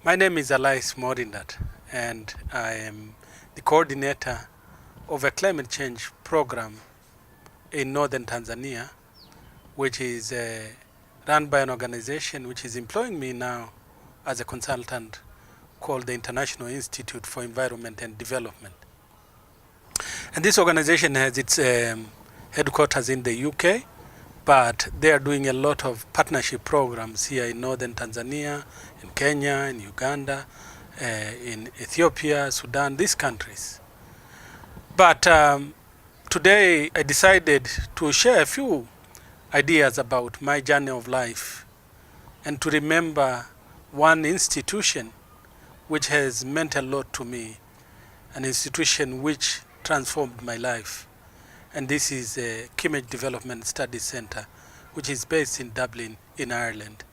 My name is Alais and I am the coordinator of a climate change program in northern Tanzania, which is run by an organization which is employing me now as a consultant called the International Institute for Environment and Development. And this organization has its headquarters in the UK, but they are doing a lot of partnership programs here in northern Tanzania, in Kenya, in Uganda, in Ethiopia, Sudan, these countries. But today I decided to share a few ideas about my journey of life and to remember one institution which has meant a lot to me, an institution which transformed my life. And this is Kimmage Development Studies Center, which is based in Dublin, in Ireland.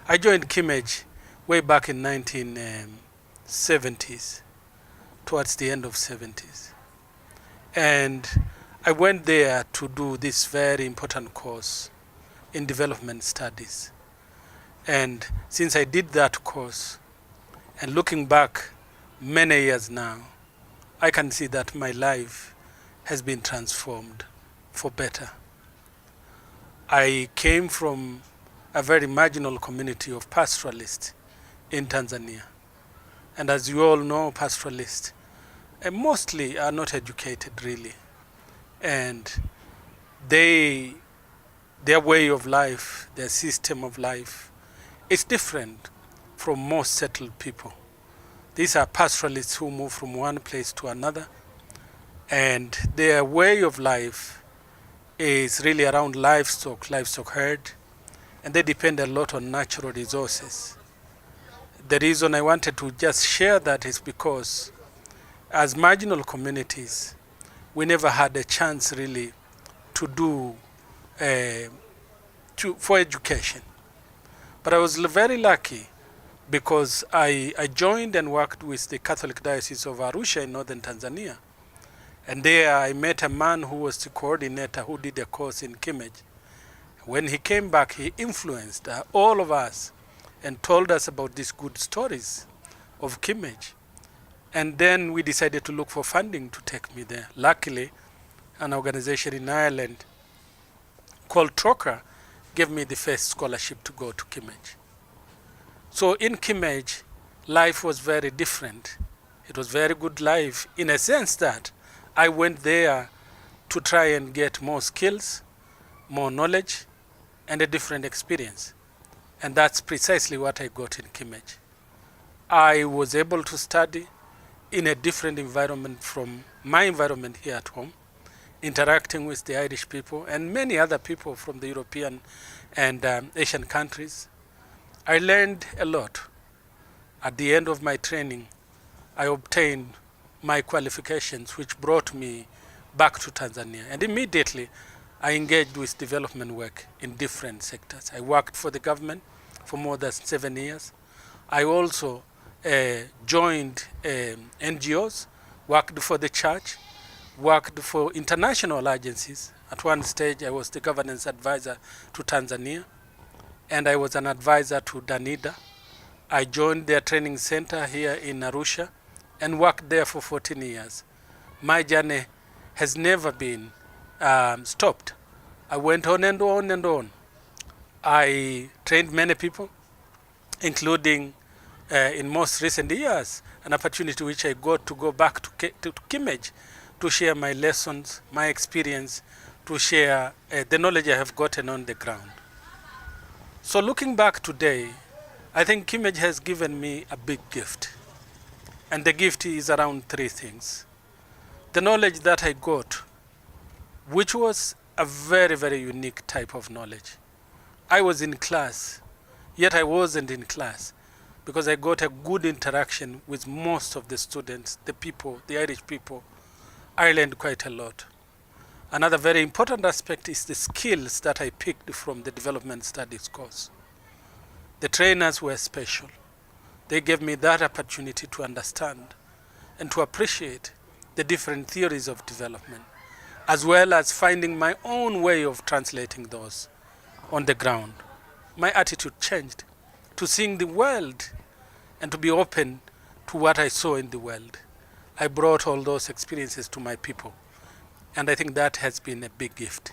I joined Kimmage way back in 1970s, towards the end of 70s. And I went there to do this very important course in development studies. And since I did that course, and looking back many years now, I can see that my life has been transformed for better. I came from a very marginal community of pastoralists in Tanzania. And as you all know, pastoralists mostly are not educated really. And their way of life, their system of life is different from most settled people. These are pastoralists who move from one place to another, and their way of life is really around livestock herd, and they depend a lot on natural resources. The reason I wanted to just share that is because as marginal communities, we never had a chance really to do for education. But I was very lucky because I joined and worked with the Catholic Diocese of Arusha in northern Tanzania. And there I met a man who was the coordinator who did a course in Kimmage. When he came back, he influenced all of us and told us about these good stories of Kimmage. And then we decided to look for funding to take me there. Luckily, an organization in Ireland called Troca gave me the first scholarship to go to Kimmage. So in Kimmage, life was very different. It was very good life in a sense that I went there to try and get more skills, more knowledge, and a different experience. And that's precisely what I got in Kimmage. I was able to study in a different environment from my environment here at home, interacting with the Irish people and many other people from the European and Asian countries. I learned a lot. At the end of my training, I obtained my qualifications, which brought me back to Tanzania. And immediately, I engaged with development work in different sectors. I worked for the government for more than 7 years. I also joined NGOs, worked for the church, worked for international agencies. At one stage, I was the governance advisor to Tanzania, and I was an advisor to Danida. I joined their training center here in Arusha and worked there for 14 years. My journey has never been stopped. I went on and on and on. I trained many people, including in most recent years, an opportunity which I got to go back to Kimmage to share my lessons, my experience, to share the knowledge I have gotten on the ground. So looking back today, I think Kimmage has given me a big gift. And the gift is around 3 things. The knowledge that I got, which was a very, very unique type of knowledge. I was in class, yet I wasn't in class because I got a good interaction with most of the students, the people, the Irish people. I learned quite a lot. Another very important aspect is the skills that I picked from the development studies course. The trainers were special. They gave me that opportunity to understand and to appreciate the different theories of development, as well as finding my own way of translating those on the ground. My attitude changed to seeing the world and to be open to what I saw in the world. I brought all those experiences to my people, and I think that has been a big gift.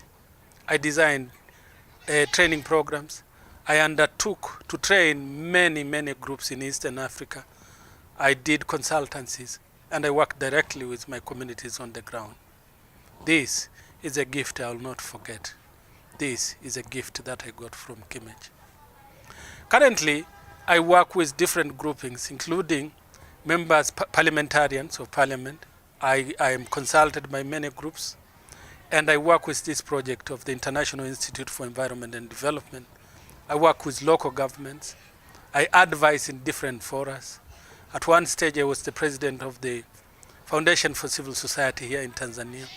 I designed training programs. I undertook to train many, many groups in Eastern Africa. I did consultancies, and I worked directly with my communities on the ground. This is a gift I will not forget. This is a gift that I got from Kimmage. Currently, I work with different groupings, including members, parliamentarians of parliament. I am consulted by many groups, and I work with this project of the International Institute for Environment and Development. I work with local governments. I advise in different forums. At one stage, I was the president of the Foundation for Civil Society here in Tanzania.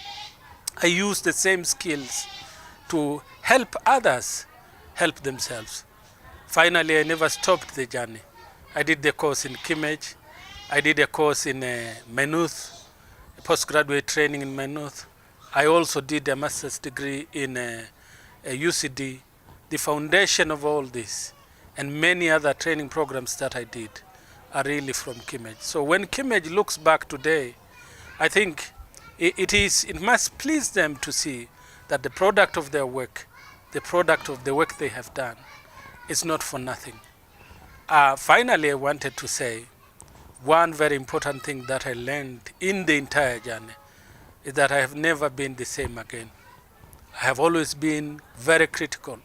I use the same skills to help others help themselves. Finally, I never stopped the journey. I did the course in Kimmage. I did a course in Maynooth, a postgraduate training in Maynooth. I also did a master's degree in a UCD. The foundation of all this and many other training programs that I did are really from Kimmage. So when Kimmage looks back today, I think it must please them to see that the product of their work, the product of the work they have done, is not for nothing. Finally, I wanted to say one very important thing that I learned in the entire journey is that I have never been the same again. I have always been very critical.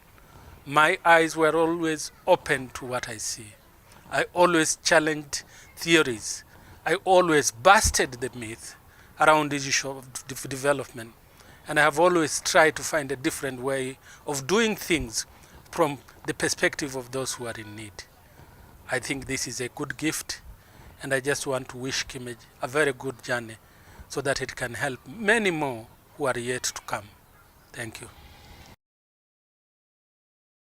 My eyes were always open to what I see. I always challenged theories. I always busted the myth around the issue of development. And I have always tried to find a different way of doing things from the perspective of those who are in need. I think this is a good gift, and I just want to wish Kimmage a very good journey so that it can help many more who are yet to come. Thank you.